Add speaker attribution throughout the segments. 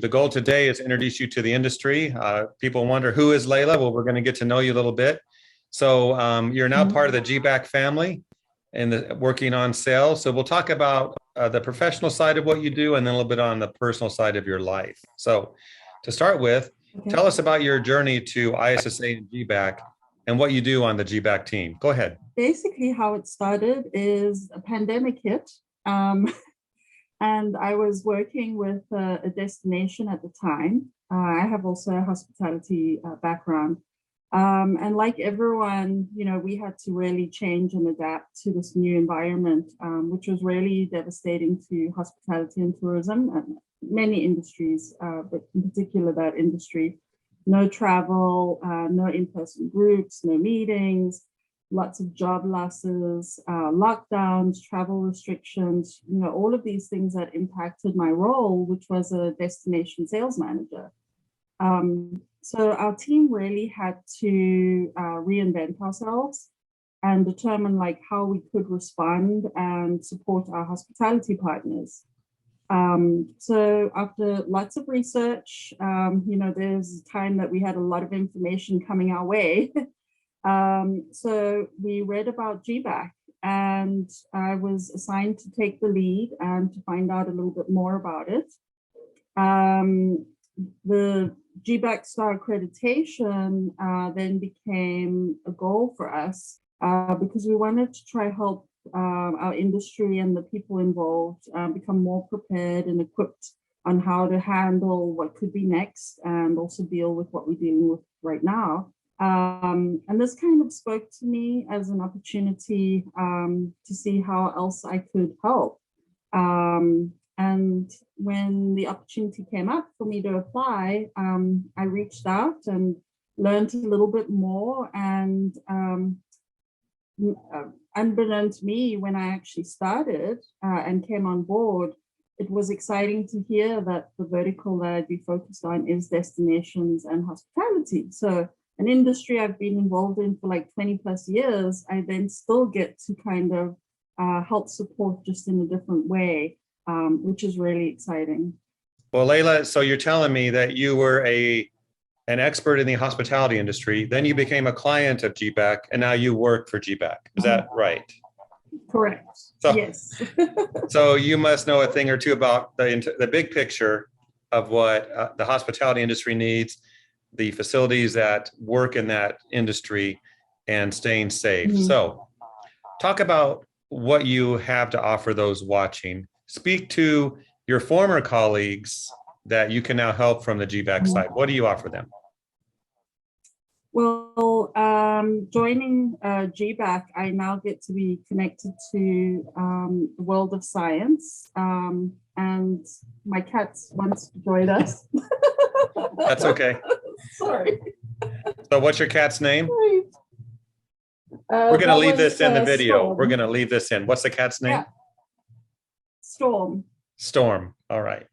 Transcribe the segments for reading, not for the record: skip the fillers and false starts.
Speaker 1: the goal today is to introduce you to the industry. People wonder, who is Leila? Well, we're going to get to know you a little bit. So you're now part of the GBAC family and working on sales. So we'll talk about the professional side of what you do and then a little bit on the personal side of your life. So to start with, tell us about your journey to ISSA and GBAC and what you do on the GBAC team. Go ahead.
Speaker 2: Basically, how it started is a pandemic hit. And I was working with a destination at the time. I have also a hospitality background. And like everyone, we had to really change and adapt to this new environment, which was really devastating to hospitality and tourism and many industries, but in particular that industry. No travel, no in-person groups, no meetings, lots of job losses, lockdowns, travel restrictions, all of these things that impacted my role, which was a destination sales manager. So our team really had to reinvent ourselves and determine how we could respond and support our hospitality partners. So after lots of research, there's a time that we had a lot of information coming our way. So we read about GBAC and I was assigned to take the lead and to find out a little bit more about it. The GBAC Star accreditation then became a goal for us because we wanted to try help our industry and the people involved become more prepared and equipped on how to handle what could be next and also deal with what we're dealing with right now. And this kind of spoke to me as an opportunity to see how else I could help. And when the opportunity came up for me to apply, I reached out and learned a little bit more. And unbeknown to me, when I actually started and came on board, it was exciting to hear that the vertical that I'd be focused on is destinations and hospitality. So an industry I've been involved in for 20 plus years, I then still get to kind of help support just in a different way, which is really exciting.
Speaker 1: Well, Leila, so you're telling me that you were an expert in the hospitality industry, then you became a client of GBAC, and now you work for GBAC. Is that right?
Speaker 2: Correct.
Speaker 1: So,
Speaker 2: yes.
Speaker 1: So you must know a thing or two about the big picture of what the hospitality industry needs, the facilities that work in that industry, and staying safe. Mm-hmm. So talk about what you have to offer those watching. Speak to your former colleagues that you can now help from the GBAC side. What do you offer them?
Speaker 2: Well, joining GBAC, I now get to be connected to the world of science, and my cat wants to join us.
Speaker 1: That's okay.
Speaker 2: Sorry.
Speaker 1: So what's your cat's name? We're going to leave this in the video. Storm. We're going to leave this in. What's the cat's name?
Speaker 2: Yeah. Storm.
Speaker 1: Storm. All right.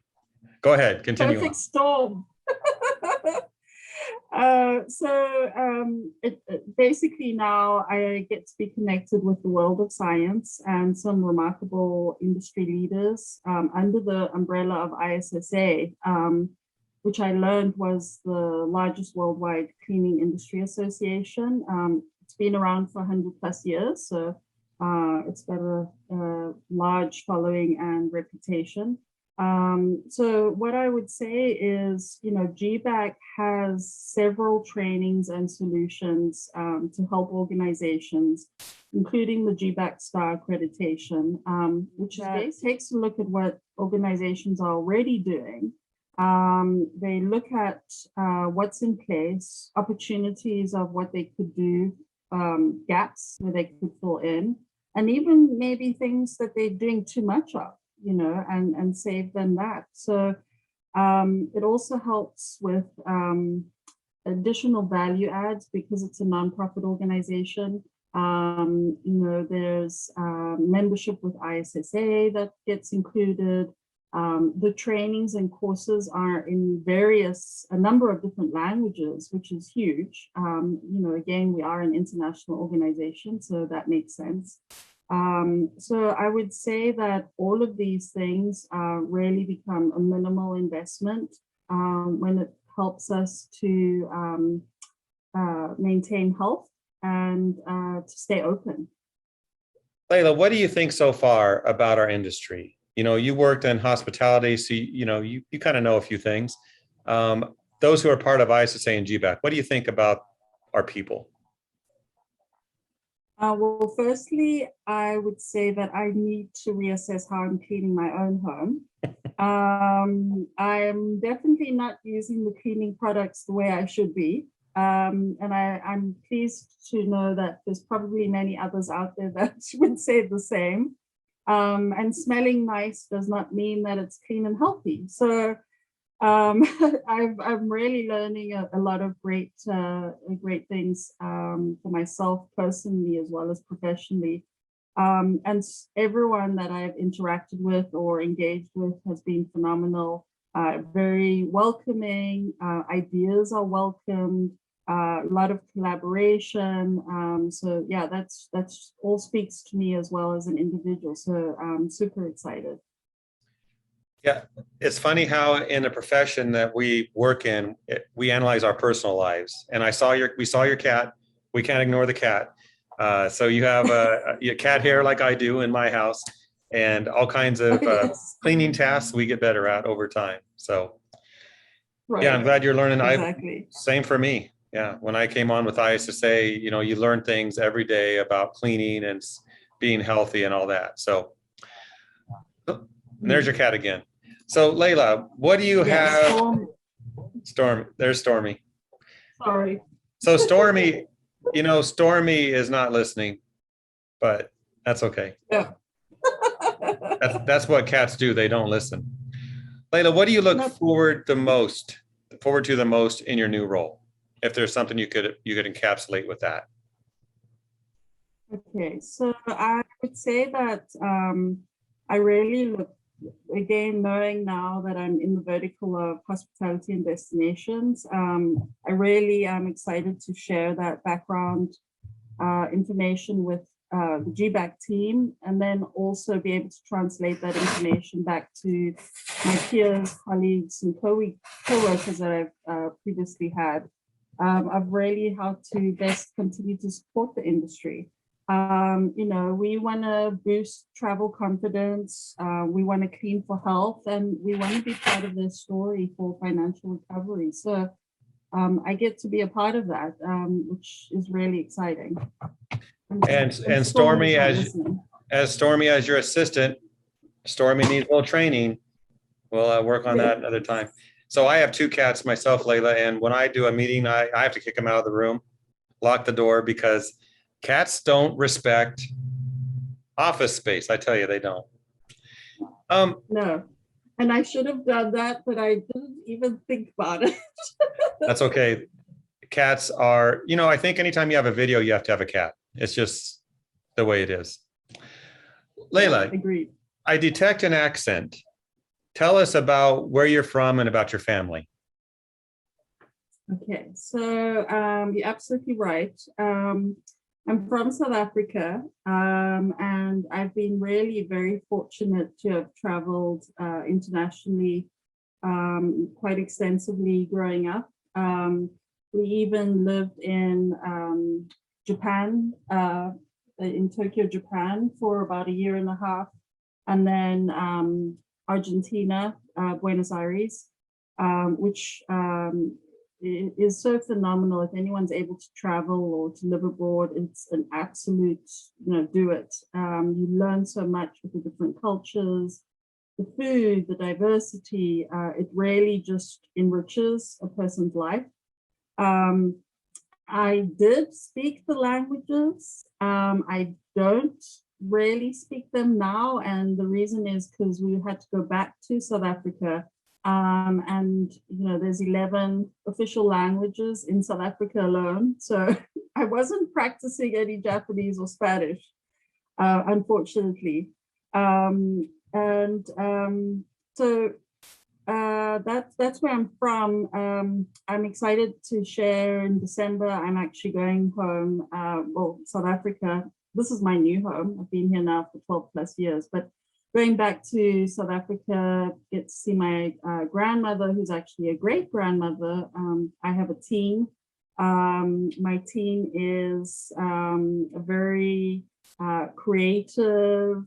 Speaker 1: Go ahead. Continue.
Speaker 2: Perfect storm. Basically now I get to be connected with the world of science and some remarkable industry leaders under the umbrella of ISSA, which I learned was the largest worldwide cleaning industry association. It's been around for 100 plus years, so it's got a large following and reputation. So what I would say is, GBAC has several trainings and solutions to help organizations, including the GBAC Star accreditation, which takes a look at what organizations are already doing. They look at what's in place, opportunities of what they could do, gaps where they could fill in, and even maybe things that they're doing too much of, and save them that. So it also helps with additional value adds because it's a nonprofit organization. There's membership with ISSA that gets included. The trainings and courses are in a number of different languages, which is huge. Again, we are an international organization, so that makes sense. So I would say that all of these things really become a minimal investment when it helps us to maintain health and to stay open.
Speaker 1: Leila, what do you think so far about our industry? You know, you worked in hospitality, so you kind of know a few things. Those who are part of ISSA and GBAC, what do you think about our people?
Speaker 2: Well, firstly, I would say that I need to reassess how I'm cleaning my own home. I'm definitely not using the cleaning products the way I should be. And I'm pleased to know that there's probably many others out there that would say the same. And smelling nice does not mean that it's clean and healthy. So I'm really learning a lot of great things for myself personally as well as professionally. And everyone that I've interacted with or engaged with has been phenomenal, very welcoming, ideas are welcomed, a lot of collaboration. So yeah, that's all speaks to me as well as an individual. So I'm super excited.
Speaker 1: Yeah, it's funny how in a profession that we work in, we analyze our personal lives. And we saw your cat. We can't ignore the cat. So you have a cat hair like I do in my house, and all kinds of
Speaker 2: Yes.
Speaker 1: cleaning tasks we get better at over time. So
Speaker 2: Right.
Speaker 1: yeah, I'm glad you're learning.
Speaker 2: Exactly.
Speaker 1: Same for me. Yeah, when I came on with ISSA, you learn things every day about cleaning and being healthy and all that. So and there's your cat again. So Leila, what do you have? Storm, there's Stormy.
Speaker 2: Sorry.
Speaker 1: So Stormy, Stormy is not listening, but that's okay.
Speaker 2: Yeah.
Speaker 1: That's what cats do. They don't listen. Leila, what do you look forward to the most in your new role? If there's something you could encapsulate with that.
Speaker 2: Okay, so I would say that I really look, again, knowing now that I'm in the vertical of hospitality and destinations, I really am excited to share that background information with the GBAC team, and then also be able to translate that information back to my peers, colleagues, and co-workers that I've previously had. I've really how to best continue to support the industry. We want to boost travel confidence. We want to clean for health, and we want to be part of this story for financial recovery. So I get to be a part of that, which is really exciting.
Speaker 1: And Stormy, as Stormy as your assistant, Stormy needs a little training. We'll work on that another time. So I have two cats myself, Leila, and when I do a meeting, I have to kick them out of the room, lock the door, because cats don't respect office space. I tell you, they don't.
Speaker 2: No, and I should have done that, but I didn't even think about it.
Speaker 1: That's okay. Cats are, I think anytime you have a video, you have to have a cat. It's just the way it is. Leila,
Speaker 2: agreed.
Speaker 1: I detect an accent. Tell us about where you're from and about your family.
Speaker 2: Okay, so you're absolutely right. I'm from South Africa, and I've been really very fortunate to have traveled internationally quite extensively growing up. We even lived in Japan, in Tokyo, Japan, for about 1.5 years, and then Argentina, Buenos Aires, which is so phenomenal. If anyone's able to travel or to live abroad, it's an absolute, do it. You learn so much with the different cultures, the food, the diversity. It really just enriches a person's life. I did speak the languages. I don't really speak them now, and the reason is because we had to go back to South Africa, and there's 11 official languages in South Africa alone, so I wasn't practicing any Japanese or Spanish, unfortunately, so that's where I'm from. I'm excited to share in December. I'm actually going home, South Africa. This is my new home. I've been here now for 12 plus years, but going back to South Africa, get to see my grandmother, who's actually a great grandmother. I have a team. My team is a very creative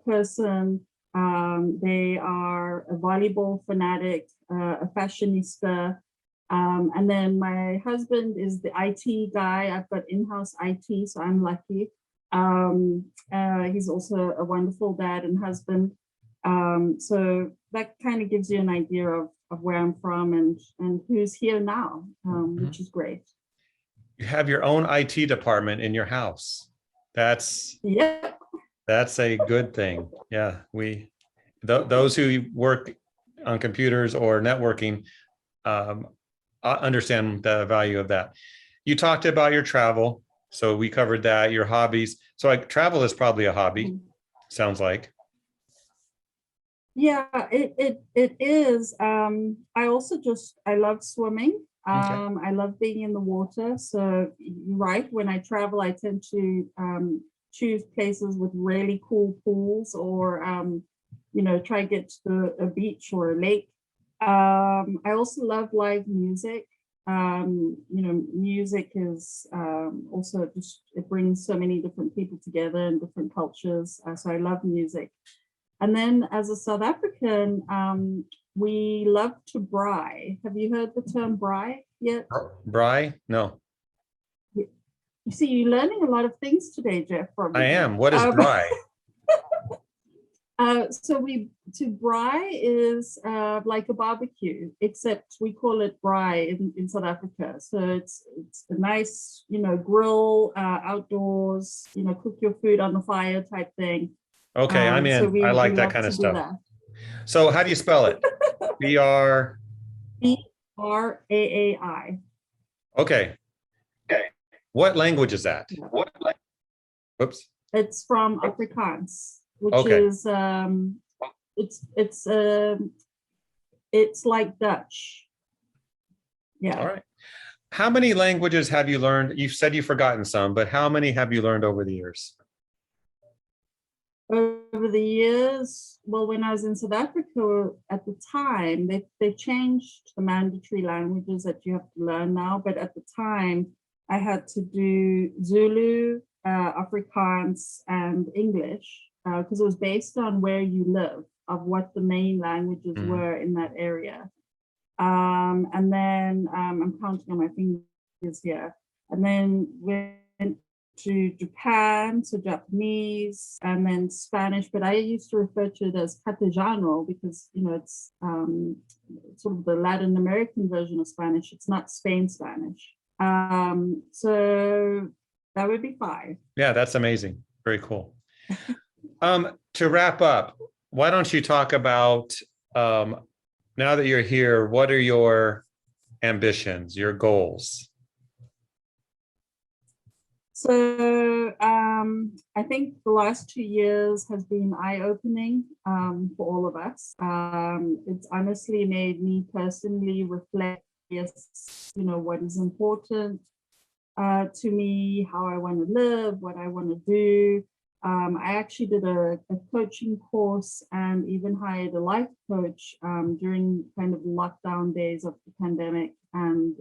Speaker 2: person. They are a volleyball fanatic, a fashionista. And then my husband is the IT guy. I've got in-house IT, so I'm lucky. He's also a wonderful dad and husband. So that kind of gives you an idea of where I'm from and who's here now, which is great.
Speaker 1: You have your own IT department in your house. That's a good thing. Yeah, those who work on computers or networking understand the value of that. You talked about your travel, so we covered that. Your hobbies. So travel is probably a hobby. Sounds like.
Speaker 2: Yeah, it is. I also I love swimming.
Speaker 1: Okay.
Speaker 2: I love being in the water. So you're right, when I travel, I tend to choose places with really cool pools, or try to get to a beach or a lake. I also love live music. Music is also it brings so many different people together and different cultures. So I love music. And then as a South African, we love to braai. Have you heard the term braai yet?
Speaker 1: Braai? No.
Speaker 2: You see, you're learning a lot of things today, Jeff. Probably.
Speaker 1: I am. What is braai?
Speaker 2: To braai is like a barbecue, except we call it braai in South Africa. So it's a nice, grill outdoors, cook your food on the fire type thing.
Speaker 1: Okay, I'm in.
Speaker 2: So
Speaker 1: I like that kind of stuff.
Speaker 2: That.
Speaker 1: So how do you spell it? B-R?
Speaker 2: B-R-A-A-I.
Speaker 1: Okay. What language is that? Whoops.
Speaker 2: It's from Afrikaans, which is it's like Dutch. Yeah.
Speaker 1: All right. How many languages have you learned? You've said you've forgotten some, but how many have you learned over the years?
Speaker 2: Over the years, well, when I was in South Africa at the time, they changed the mandatory languages that you have to learn now. But at the time, I had to do Zulu, Afrikaans, and English, because it was based on where you live, of what the main languages were in that area. And then I'm counting on my fingers here. And then went to Japan, so Japanese, and then Spanish. But I used to refer to it as Castellano because, it's sort of the Latin American version of Spanish. It's not Spain Spanish. So that would be 5.
Speaker 1: Yeah, that's amazing. Very cool. To wrap up, why don't you talk about, now that you're here, what are your ambitions, your goals?
Speaker 2: So I think the last 2 years has been eye-opening for all of us. It's honestly made me personally reflect, what is important to me, how I want to live, what I want to do. I actually did a coaching course and even hired a life coach during kind of lockdown days of the pandemic. And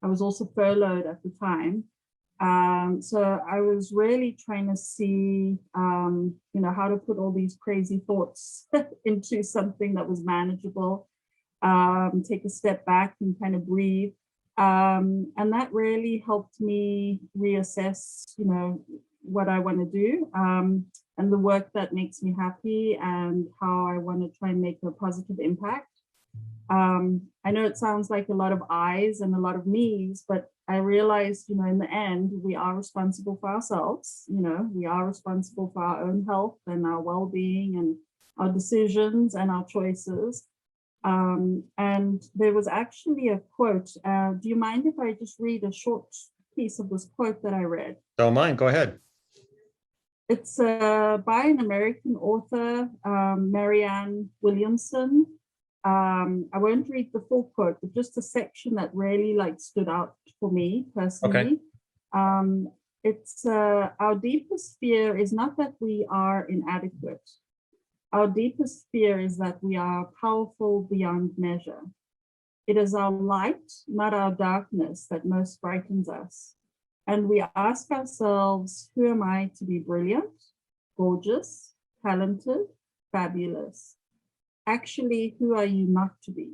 Speaker 2: I was also furloughed at the time. So I was really trying to see, how to put all these crazy thoughts into something that was manageable, take a step back and kind of breathe. And that really helped me reassess, what I want to do, and the work that makes me happy and how I want to try and make a positive impact. I know it sounds like a lot of I's and a lot of me's, but I realized, in the end, we are responsible for ourselves. We are responsible for our own health and our well-being and our decisions and our choices. And there was actually a quote. Do you mind if I just read a short piece of this quote that I read?
Speaker 1: Don't mind. Go ahead.
Speaker 2: It's by an American author, Marianne Williamson. I won't read the full quote, but just a section that really stood out for me personally. Okay. It's our deepest fear is not that we are inadequate. Our deepest fear is that we are powerful beyond measure. It is our light, not our darkness, that most frightens us. And we ask ourselves, who am I to be brilliant, gorgeous, talented, fabulous? Actually, who are you not to be?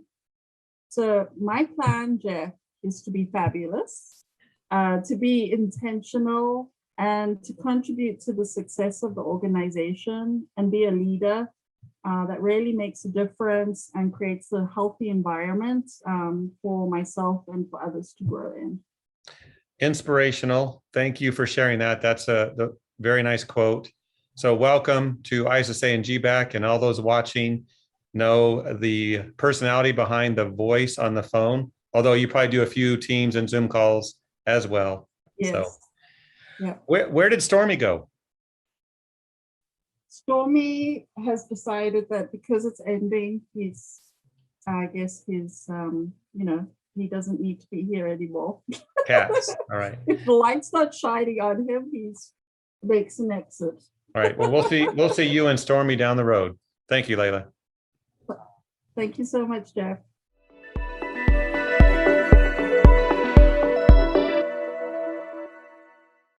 Speaker 2: So my plan, Jeff, is to be fabulous, to be intentional, and to contribute to the success of the organization and be a leader that really makes a difference and creates a healthy environment for myself and for others to grow in.
Speaker 1: Inspirational. Thank you for sharing that. That's a very nice quote. So welcome to ISSA and GBAC, and all those watching know the personality behind the voice on the phone, although you probably do a few Teams and Zoom calls as well.
Speaker 2: Yes.
Speaker 1: So
Speaker 2: yeah.
Speaker 1: Where did Stormy go?
Speaker 2: Stormy has decided that because it's ending, I guess he doesn't need to be here anymore.
Speaker 1: Cats. All right.
Speaker 2: If the light's not shining on him, he makes an exit.
Speaker 1: All right. Well, we'll see you and Stormy down the road. Thank you, Leila.
Speaker 2: Thank you so much, Jeff.